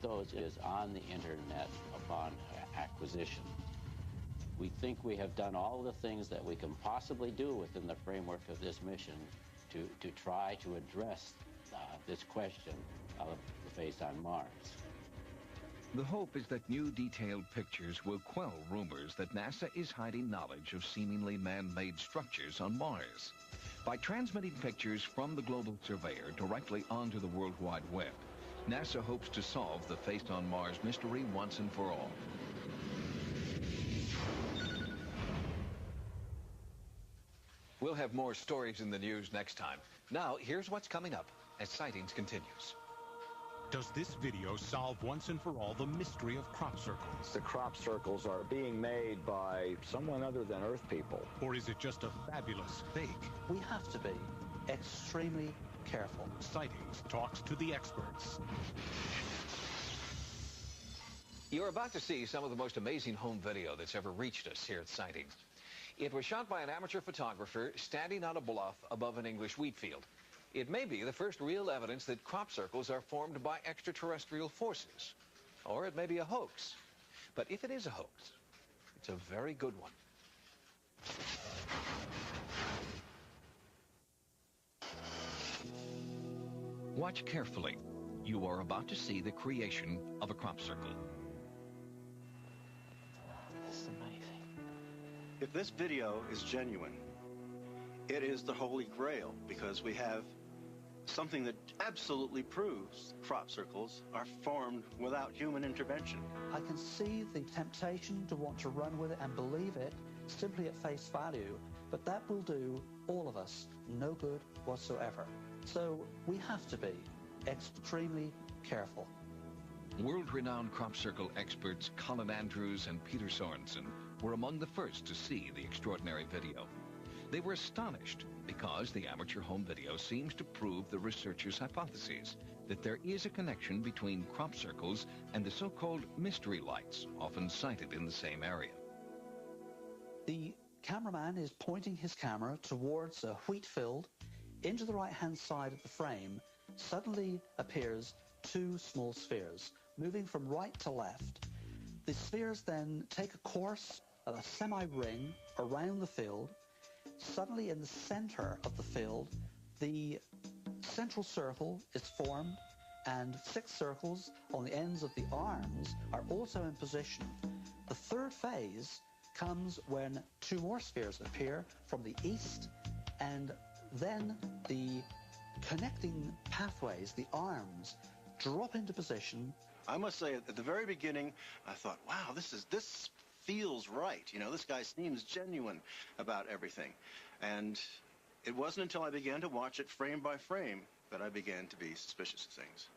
Those is on the internet upon acquisition. We think we have done all the things that we can possibly do within the framework of this mission to try to address this question of the face on Mars. The hope is that new detailed pictures will quell rumors that NASA is hiding knowledge of seemingly man-made structures on Mars. By transmitting pictures from the Global Surveyor directly onto the World Wide Web, NASA hopes to solve the face on Mars mystery once and for all. We'll have more stories in the news next time. Now, here's what's coming up as Sightings continues. Does this video solve once and for all the mystery of crop circles? The crop circles are being made by someone other than Earth people. Or is it just a fabulous fake? We have to be extremely careful. Sightings talks to the experts. You're about to see some of the most amazing home video that's ever reached us here at Sightings. It was shot by an amateur photographer standing on a bluff above an English wheat field. It may be the first real evidence that crop circles are formed by extraterrestrial forces. Or it may be a hoax. But if it is a hoax, it's a very good one. Watch carefully. You are about to see the creation of a crop circle. This is amazing. If this video is genuine, it is the Holy Grail, because we have something that absolutely proves crop circles are formed without human intervention. I can see the temptation to want to run with it and believe it simply at face value, but that will do all of us no good whatsoever. So we have to be extremely careful. World-renowned crop circle experts Colin Andrews and Peter Sorensen were among the first to see the extraordinary video. They were astonished because the amateur home video seems to prove the researchers' hypotheses that there is a connection between crop circles and the so-called mystery lights often sighted in the same area. The cameraman is pointing his camera towards a wheat field. Into the right-hand side of the frame suddenly appears two small spheres, moving from right to left. The spheres then take a course of a semi-ring around the field. Suddenly in the center of the field, the central circle is formed, and 6 circles on the ends of the arms are also in position. The third phase comes when 2 more spheres appear from the east, and then the connecting pathways, the arms, drop into position. I must say, at the very beginning, I thought, wow, this feels right. You know, this guy seems genuine about everything. And it wasn't until I began to watch it frame by frame that I began to be suspicious of things.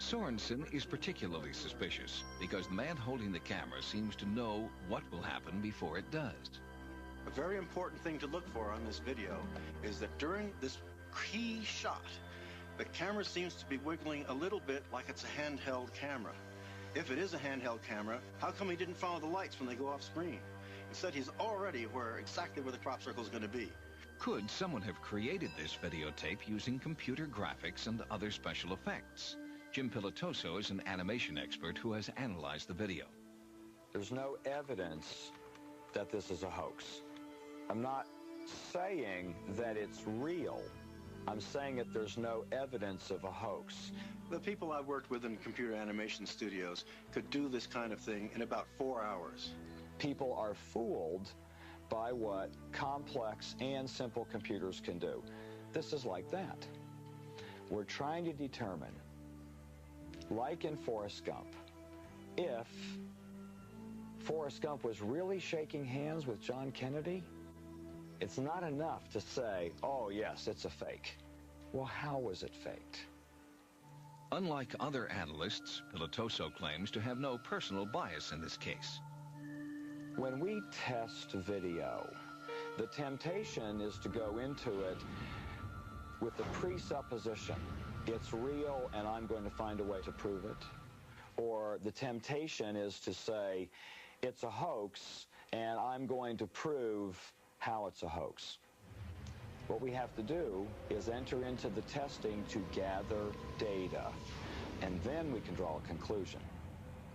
Sorensen is particularly suspicious because the man holding the camera seems to know what will happen before it does. A very important thing to look for on this video is that during this key shot, the camera seems to be wiggling a little bit like it's a handheld camera. If it is a handheld camera, how come he didn't follow the lights when they go off screen? Instead, he's already exactly where the crop circle is going to be. Could someone have created this videotape using computer graphics and other special effects? Jim Pilatoso is an animation expert who has analyzed the video. There's no evidence that this is a hoax. I'm not saying that it's real. I'm saying that there's no evidence of a hoax. The people I've worked with in computer animation studios could do this kind of thing in about 4 hours. People are fooled by what complex and simple computers can do. This is like that. We're trying to determine, like in Forrest Gump, if Forrest Gump was really shaking hands with John Kennedy. It's not enough to say, oh yes, it's a fake. Well, how was it faked? Unlike other analysts, Pilatoso claims to have no personal bias in this case. When we test video, the temptation is to go into it with the presupposition, it's real and I'm going to find a way to prove it. Or the temptation is to say, it's a hoax and I'm going to prove how it's a hoax. What we have to do is enter into the testing to gather data. and then we can draw a conclusion.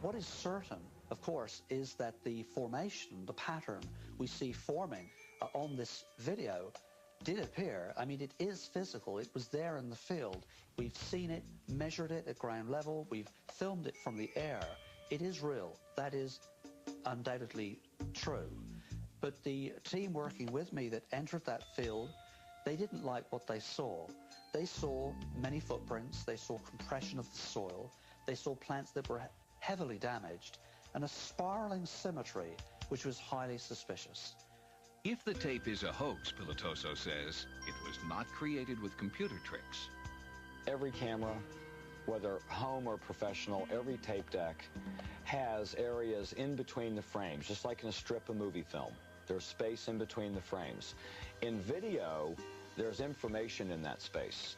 What is certain, of course, is that the formation, the pattern we see forming on this video did appear. I mean, it is physical. It was there in the field. We've seen it, measured it at ground level. We've filmed it from the air. It is real. That is undoubtedly true. But the team working with me that entered that field, they didn't like what they saw. They saw many footprints. They saw compression of the soil. They saw plants that were heavily damaged and a spiraling symmetry which was highly suspicious. If the tape is a hoax, Pilatoso says, it was not created with computer tricks. Every camera, whether home or professional, every tape deck has areas in between the frames, just like in a strip of movie film. There's space in between the frames. In video, there's information in that space,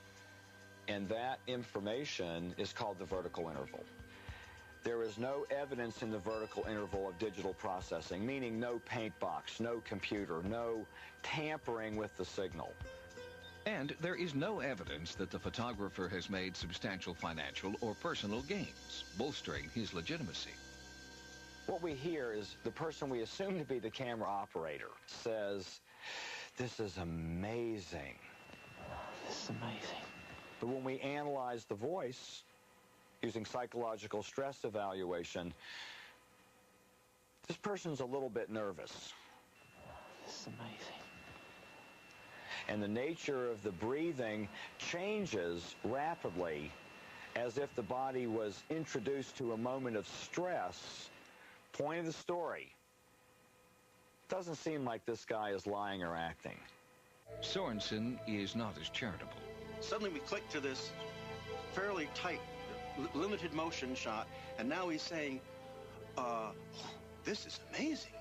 and that information is called the vertical interval. There is no evidence in the vertical interval of digital processing, meaning no paint box, no computer, no tampering with the signal. And there is no evidence that the photographer has made substantial financial or personal gains, bolstering his legitimacy. What we hear is the person we assume to be the camera operator says, "This is amazing. This is amazing." But when we analyze the voice, using psychological stress evaluation, this person's a little bit nervous. This is amazing. And the nature of the breathing changes rapidly, as if the body was introduced to a moment of stress. Point of the story. Doesn't seem like this guy is lying or acting. Sorensen is not as charitable. Suddenly we click to this fairly tight, limited motion shot, and now he's saying, this is amazing.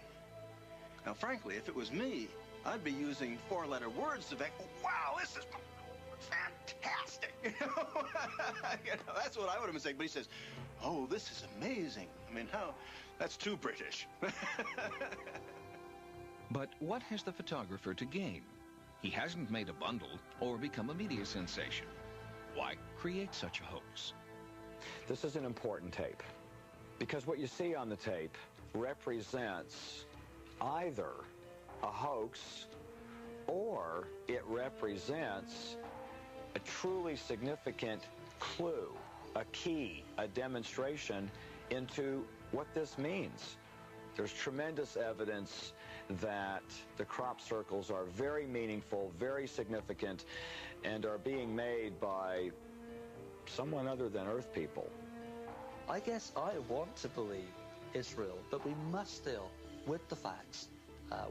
Now, frankly, if it was me, I'd be using four-letter words to wow, this is fantastic. That's what I would have been saying. But he says, oh, this is amazing. I mean, that's too British. But what has the photographer to gain? He hasn't made a bundle or become a media sensation. Why create such a hoax? This is an important tape, because what you see on the tape represents either a hoax or it represents a truly significant clue, a key, a demonstration into what this means. There's tremendous evidence that the crop circles are very meaningful, very significant, and are being made by someone other than Earth people. I guess I want to believe it's real, but we must deal with the facts.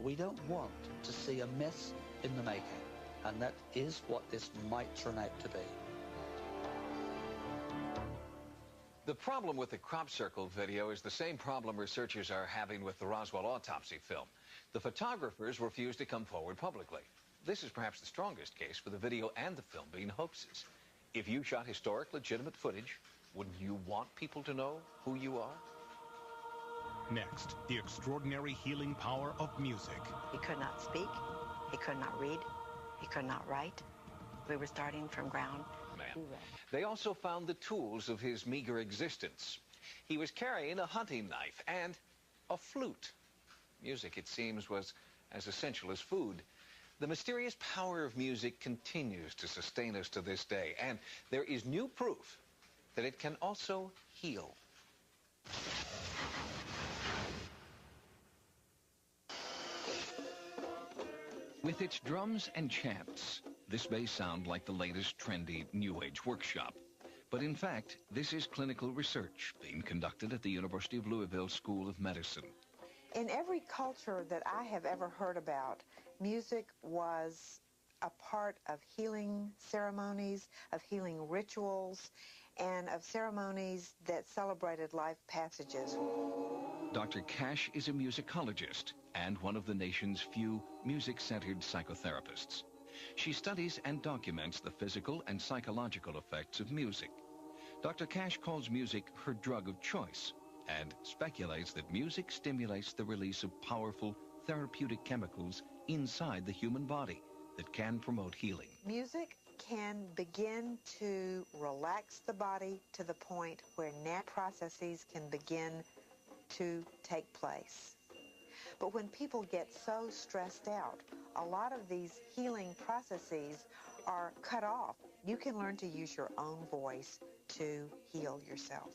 We don't want to see a myth in the making, and that is what this might turn out to be. The problem with the crop circle video is the same problem researchers are having with the Roswell autopsy film. The photographers refuse to come forward publicly. This is perhaps the strongest case for the video and the film being hoaxes. If you shot historic, legitimate footage, wouldn't you want people to know who you are? Next, the extraordinary healing power of music. He could not speak. He could not read. He could not write. We were starting from ground zero. They also found the tools of his meager existence. He was carrying a hunting knife and a flute. Music, it seems, was as essential as food. The mysterious power of music continues to sustain us to this day, and there is new proof that it can also heal. With its drums and chants, this may sound like the latest trendy New Age workshop. But in fact, this is clinical research being conducted at the University of Louisville School of Medicine. In every culture that I have ever heard about, music was a part of healing ceremonies, of healing rituals, and of ceremonies that celebrated life passages. Dr. Cash is a musicologist and one of the nation's few music-centered psychotherapists. She studies and documents the physical and psychological effects of music. Dr. Cash calls music her drug of choice and speculates that music stimulates the release of powerful therapeutic chemicals inside the human body that can promote healing. Music can begin to relax the body to the point where natural processes can begin to take place. But when people get so stressed out, a lot of these healing processes are cut off. You can learn to use your own voice to heal yourself.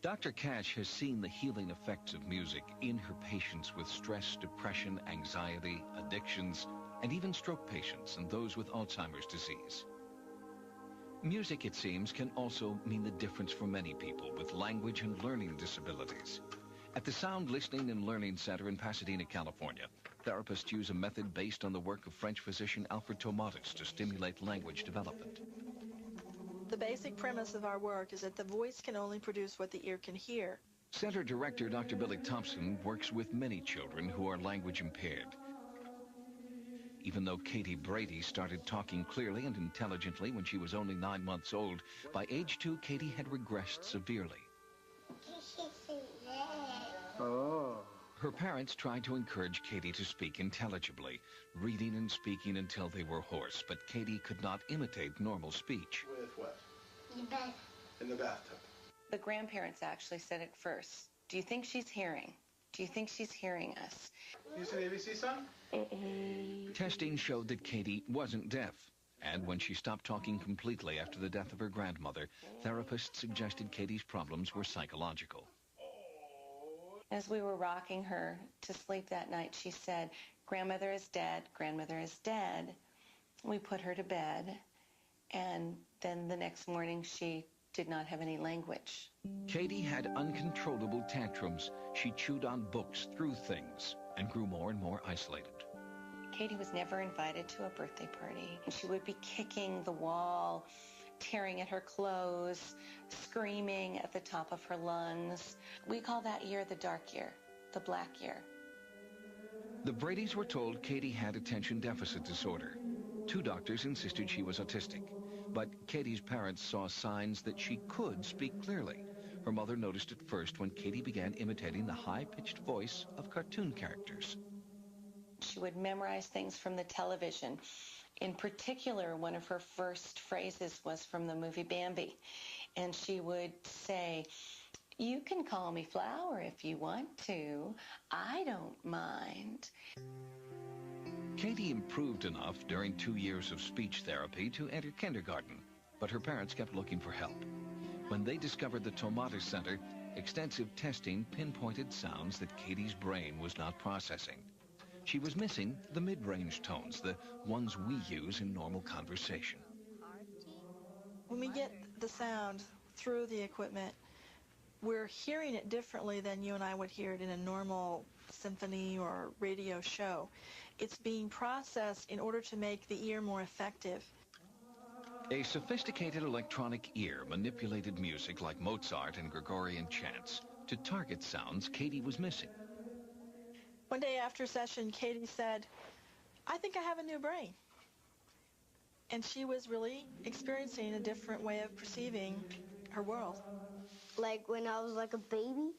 Dr. Cash has seen the healing effects of music in her patients with stress, depression, anxiety, addictions, and even stroke patients and those with Alzheimer's disease. Music, it seems, can also mean the difference for many people with language and learning disabilities. At the Sound Listening and Learning Center in Pasadena, California, therapists use a method based on the work of French physician Alfred Tomatis to stimulate language development. The basic premise of our work is that the voice can only produce what the ear can hear. Center Director Dr. Billy Thompson works with many children who are language impaired. Even though Katie Brady started talking clearly and intelligently when she was only 9 months old, by age 2, Katie had regressed severely. Oh. Her parents tried to encourage Katie to speak intelligibly, reading and speaking until they were hoarse, but Katie could not imitate normal speech. With what? In the bath. In the bathtub. The grandparents actually said it first. Do you think she's hearing? Do you think she's hearing us? You see the ABC song? Testing showed that Katie wasn't deaf. And when she stopped talking completely after the death of her grandmother, therapists suggested Katie's problems were psychological. As we were rocking her to sleep that night, she said, "Grandmother is dead, grandmother is dead." We put her to bed, and then the next morning she did not have any language. Katie had uncontrollable tantrums. She chewed on books, threw things, and grew more and more isolated. Katie was never invited to a birthday party. She would be kicking the wall, tearing at her clothes, screaming at the top of her lungs. We call that year the dark year, the black year. The Bradys were told Katie had attention deficit disorder. 2 doctors insisted she was autistic, but Katie's parents saw signs that she could speak clearly. Her mother noticed it first when Katie began imitating the high-pitched voice of cartoon characters. She would memorize things from the television. In particular, one of her first phrases was from the movie Bambi, and she would say, "You can call me Flower if you want to. I don't mind." Katie improved enough during 2 years of speech therapy to enter kindergarten, but her parents kept looking for help. When they discovered the Tomatis Center, extensive testing pinpointed sounds that Katie's brain was not processing. She was missing the mid-range tones, the ones we use in normal conversation. When we get the sound through the equipment, we're hearing it differently than you and I would hear it in a normal symphony or radio show. It's being processed in order to make the ear more effective. A sophisticated electronic ear manipulated music like Mozart and Gregorian chants to target sounds Katie was missing. One day after session, Katie said, "I think I have a new brain." And she was really experiencing a different way of perceiving her world. Like when I was like a baby,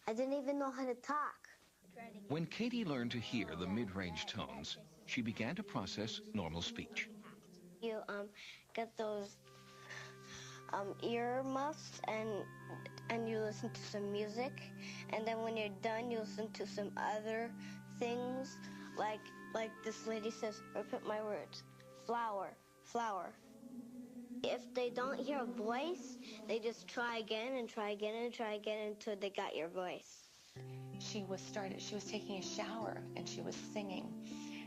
I didn't even know how to talk. When Katie learned to hear the mid-range tones, she began to process normal speech. You get those ear muffs and you listen to some music, and then when you're done, you listen to some other things, like this lady says, repeat my words, flower, flower. If they don't hear a voice, they just try again and try again and try again until they got your voice. She was taking a shower, and she was singing.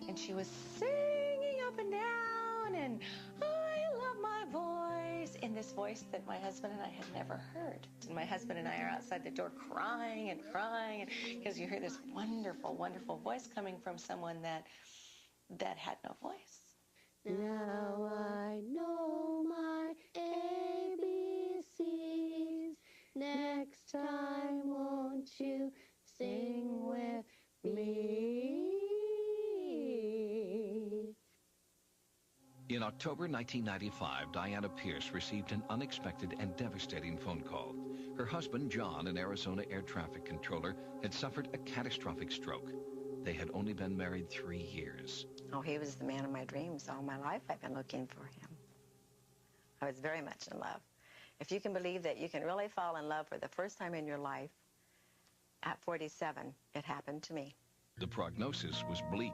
And she was singing up and down, and I love my voice, in this voice that my husband and I had never heard. And my husband and I are outside the door crying and crying, because you hear this wonderful, wonderful voice coming from someone that had no voice. Now I know my ABCs. Next time, won't you sing with me? In October 1995, Diana Pierce received an unexpected and devastating phone call. Her husband, John, an Arizona air traffic controller, had suffered a catastrophic stroke. they had only been married 3 years. Oh, he was the man of my dreams. All my life I've been looking for him. I was very much in love. If you can believe that you can really fall in love for the first time in your life, at 47, it happened to me. The prognosis was bleak.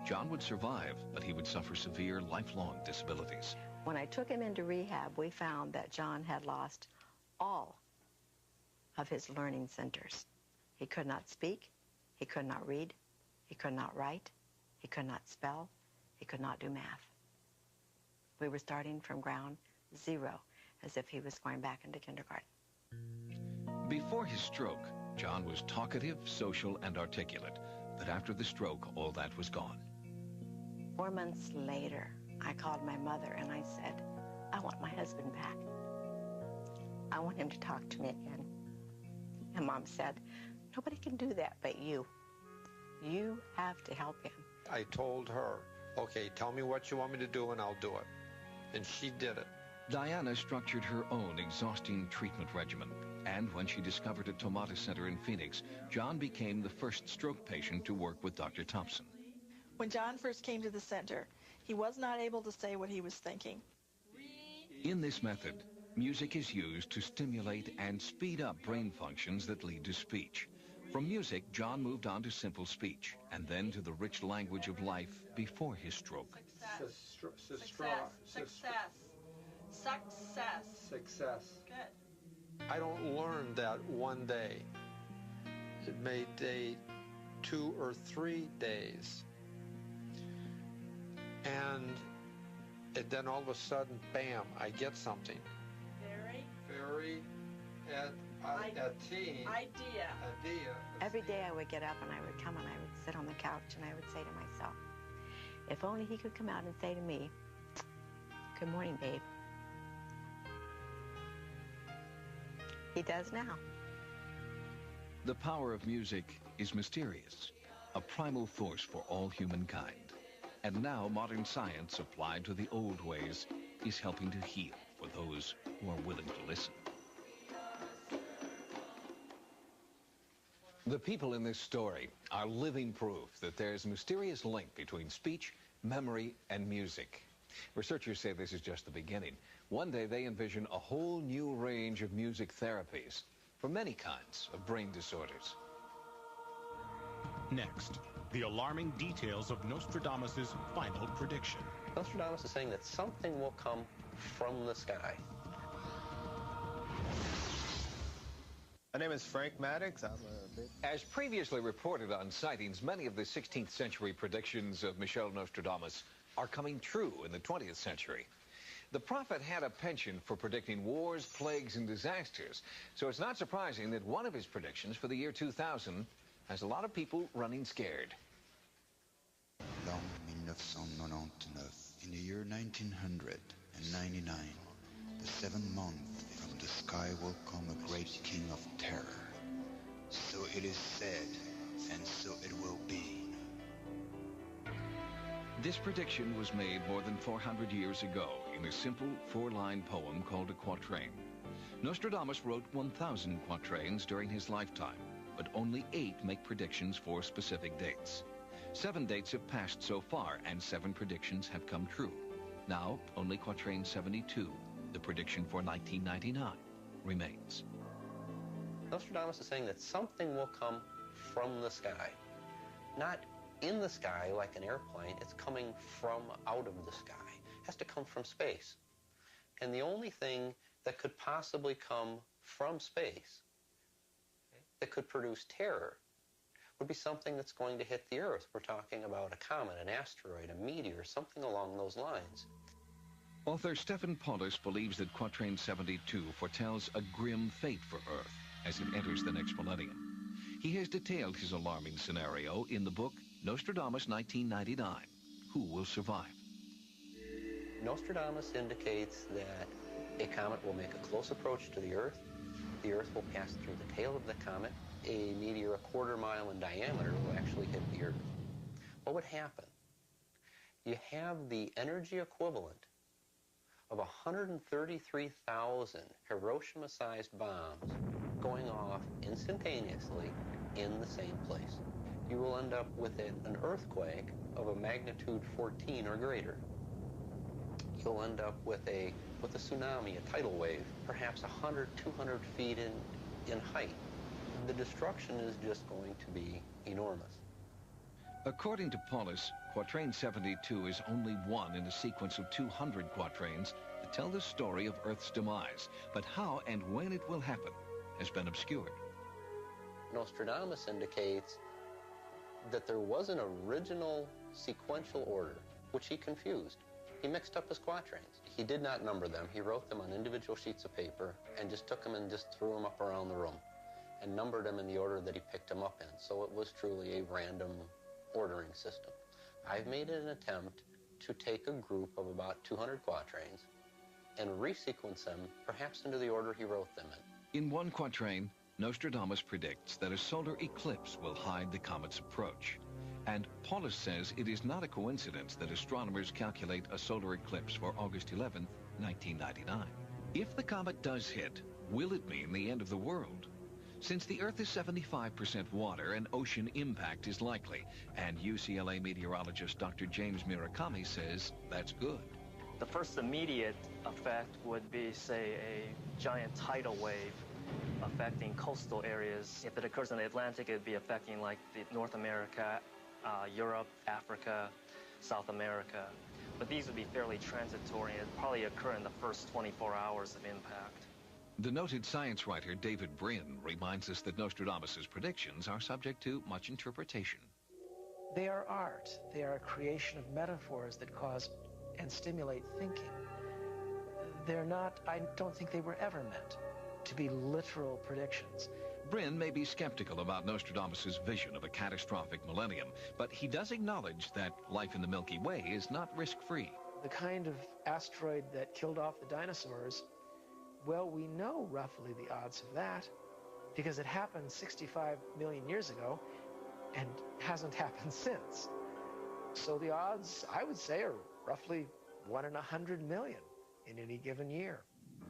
John would survive, but he would suffer severe lifelong disabilities. When I took him into rehab, we found that John had lost all of his learning centers. He could not speak, he could not read, he could not write, he could not spell, he could not do math. We were starting from ground zero, as if he was going back into kindergarten. Before his stroke, John was talkative, social, and articulate. But after the stroke, all that was gone. 4 months later, I called my mother and I said, I want my husband back. I want him to talk to me again. And Mom said, nobody can do that but you. You have to help him. I told her, okay, tell me what you want me to do and I'll do it. And she did it. Diana structured her own exhausting treatment regimen. And when she discovered a Tomatis center in Phoenix, John became the first stroke patient to work with Dr. Thompson. When John first came to the center, he was not able to say what he was thinking. In this method, music is used to stimulate and speed up brain functions that lead to speech. From music, John moved on to simple speech, and then to the rich language of life before his stroke. Success. Good. I don't learn that one day. It may take 2 or 3 days. And then all of a sudden, bam, I get something. Very idea. Every day I would get up and I would come and I would sit on the couch and I would say to myself, if only he could come out and say to me, good morning, babe. He does now. The power of music is mysterious, a primal force for all humankind. And now modern science applied to the old ways is helping to heal for those who are willing to listen. The people in this story are living proof that there's a mysterious link between speech, memory, and music. Researchers say this is just the beginning. One day they envision a whole new range of music therapies for many kinds of brain disorders. Next, the alarming details of Nostradamus' final prediction. Nostradamus is saying that something will come from the sky. My name is Frank Maddox. As previously reported on Sightings, many of the 16th century predictions of Michel Nostradamus are coming true in the 20th century. The prophet had a penchant for predicting wars, plagues, and disasters, so it's not surprising that one of his predictions for the year 2000 has a lot of people running scared. L'an 1999, in the year 1999, the 7th month, from the sky will come a great king of terror. So it is said, and so it will be. This prediction was made more than 400 years ago in a simple 4-line poem called a quatrain. Nostradamus wrote 1,000 quatrains during his lifetime, but only 8 make predictions for specific dates. 7 dates have passed so far, and 7 predictions have come true. Now, only quatrain 72, the prediction for 1999, remains. Nostradamus is saying that something will come from the sky. Not in the sky like an airplane, it's coming from out of the sky. It has to come from space. And the only thing that could possibly come from space that could produce terror would be something that's going to hit the Earth. We're talking about a comet, an asteroid, a meteor, something along those lines. Author Stephen Paulus believes that Quatrain 72 foretells a grim fate for Earth as it enters the next millennium. He has detailed his alarming scenario in the book Nostradamus 1999, Who Will Survive? Nostradamus indicates that a comet will make a close approach to the Earth. The Earth will pass through the tail of the comet. A meteor 1/4 mile in diameter will actually hit the Earth. What would happen? You have the energy equivalent of 133,000 Hiroshima-sized bombs going off instantaneously in the same place. you will end up with an earthquake of a magnitude 14 or greater. You'll end up with a tsunami, a tidal wave, perhaps 100, 200 feet in height. The destruction is just going to be enormous. According to Paulus, Quatrain 72 is only one in a sequence of 200 quatrains that tell the story of Earth's demise. But how and when it will happen has been obscured. Nostradamus indicates that there was an original sequential order, which he confused. He mixed up his quatrains. He did not number them. He wrote them on individual sheets of paper and just took them and just threw them up around the room and numbered them in the order that he picked them up in. So it was truly a random ordering system. I've made an attempt to take a group of about 200 quatrains and resequence them, perhaps into the order he wrote them in. In one quatrain, Nostradamus predicts that a solar eclipse will hide the comet's approach. And Paulus says it is not a coincidence that astronomers calculate a solar eclipse for August 11th, 1999. If the comet does hit, will it mean the end of the world? Since the Earth is 75% water, an ocean impact is likely, and UCLA meteorologist Dr. James Murakami says that's good. The first immediate effect would be, say, a giant tidal wave affecting coastal areas. If it occurs in the Atlantic, it would be affecting like North America, Europe, Africa, South America. But these would be fairly transitory and it'd probably occur in the first 24 hours of impact. The noted science writer David Brin reminds us that Nostradamus' predictions are subject to much interpretation. They are art. They are a creation of metaphors that cause and stimulate thinking. They're not, I don't think they were ever meant to be literal predictions. Brin may be skeptical about Nostradamus' vision of a catastrophic millennium, but he does acknowledge that life in the Milky Way is not risk-free. The kind of asteroid that killed off the dinosaurs, well, we know roughly the odds of that because it happened 65 million years ago and hasn't happened since. So the odds, I would say, are roughly 1 in 100 million in any given year.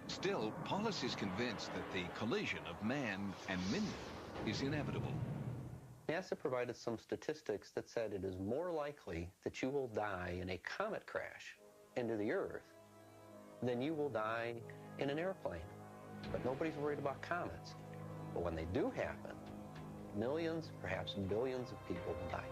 Still, Paulus is convinced that the collision of man and Millennium is inevitable. NASA provided some statistics that said it is more likely that you will die in a comet crash into the Earth than you will die in an airplane. But nobody's worried about comets. But when they do happen, millions, perhaps billions of people will die.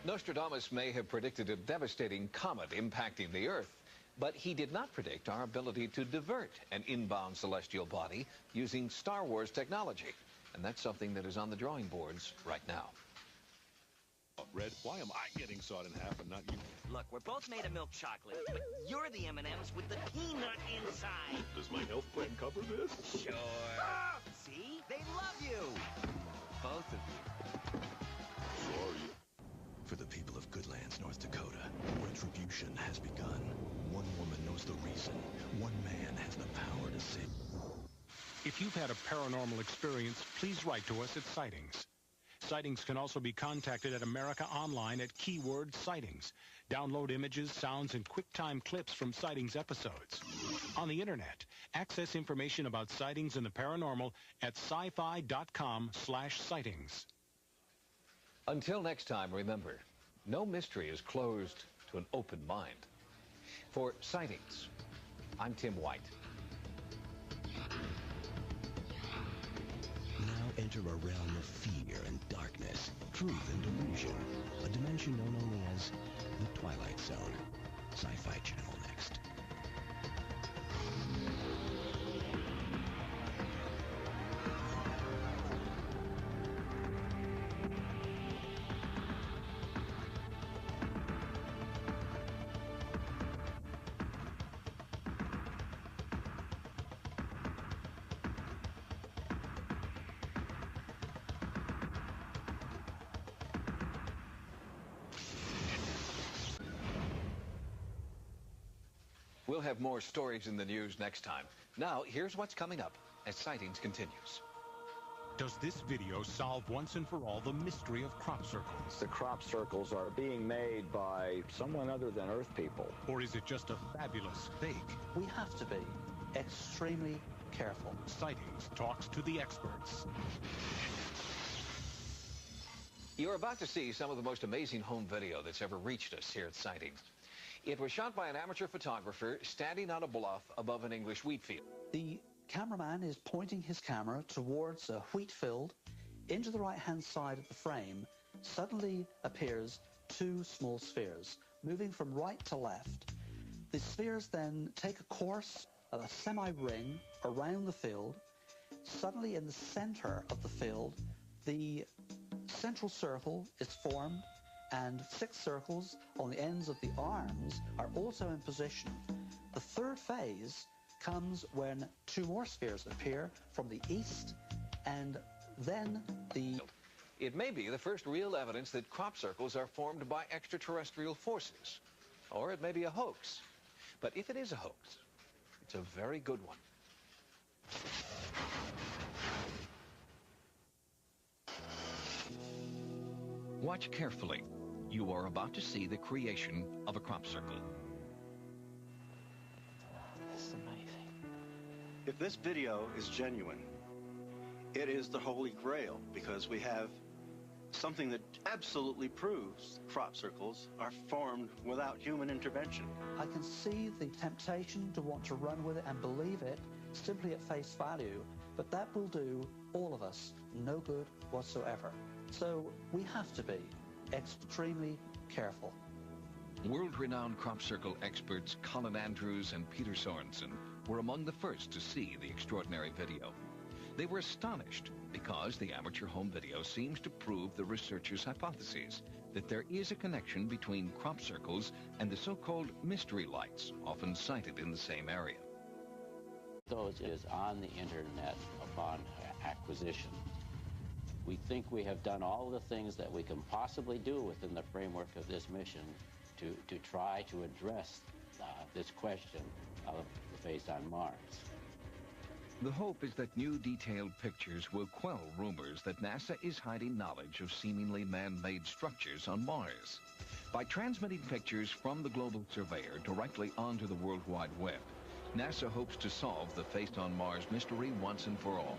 Nostradamus may have predicted a devastating comet impacting the Earth, but he did not predict our ability to divert an inbound celestial body using Star Wars technology. And that's something that is on the drawing boards right now. Red, why am I getting sawed in half and not you? Look, we're both made of milk chocolate, but you're the M&Ms with the peanut inside. Does my health plan cover this? Sure. Ah! See? They love you. Both of you. Sorry. For the people of Goodlands, North Dakota, retribution has begun. One woman knows the reason. One man has the power to save. If you've had a paranormal experience, please write to us at Sightings. Sightings can also be contacted at America Online at keyword Sightings. Download images, sounds, and QuickTime clips from Sightings episodes. On the Internet, access information about sightings and the paranormal at sci-fi.com/sightings. Until next time, remember, no mystery is closed to an open mind. For Sightings, I'm Tim White. Now enter a realm of fear and darkness, truth and delusion, a dimension known only as the Twilight Zone. Sci-Fi Channel next. We'll have more stories in the news next time. Now, here's what's coming up as Sightings continues. Does this video solve once and for all the mystery of crop circles? The crop circles are being made by someone other than Earth people. Or is it just a fabulous fake? We have to be extremely careful. Sightings talks to the experts. You're about to see some of the most amazing home video that's ever reached us here at Sightings. It was shot by an amateur photographer standing on a bluff above an English wheat field. The cameraman is pointing his camera towards a wheat field. Into the right-hand side of the frame suddenly appears two small spheres, moving from right to left. The spheres then take a course of a semi-ring around the field. Suddenly in the center of the field, the central circle is formed, and 6 circles on the ends of the arms are also in position. The third phase comes when 2 more spheres appear from the east, and then the... It may be the first real evidence that crop circles are formed by extraterrestrial forces. Or it may be a hoax. But if it is a hoax, it's a very good one. Watch carefully. You are about to see the creation of a crop circle. This is amazing. If this video is genuine, it is the Holy Grail, because we have something that absolutely proves crop circles are formed without human intervention. I can see the temptation to want to run with it and believe it simply at face value, but that will do all of us no good whatsoever. So we have to be extremely careful. World-renowned crop circle experts Colin Andrews and Peter Sorensen were among the first to see the extraordinary video. They were astonished because the amateur home video seems to prove the researchers' hypotheses that there is a connection between crop circles and the so-called mystery lights, often sighted in the same area. Those is on the internet upon acquisition. We think we have done all the things that we can possibly do within the framework of this mission to try to address this question of the face on Mars. The hope is that new detailed pictures will quell rumors that NASA is hiding knowledge of seemingly man-made structures on Mars. By transmitting pictures from the Global Surveyor directly onto the World Wide Web, NASA hopes to solve the face on Mars mystery once and for all.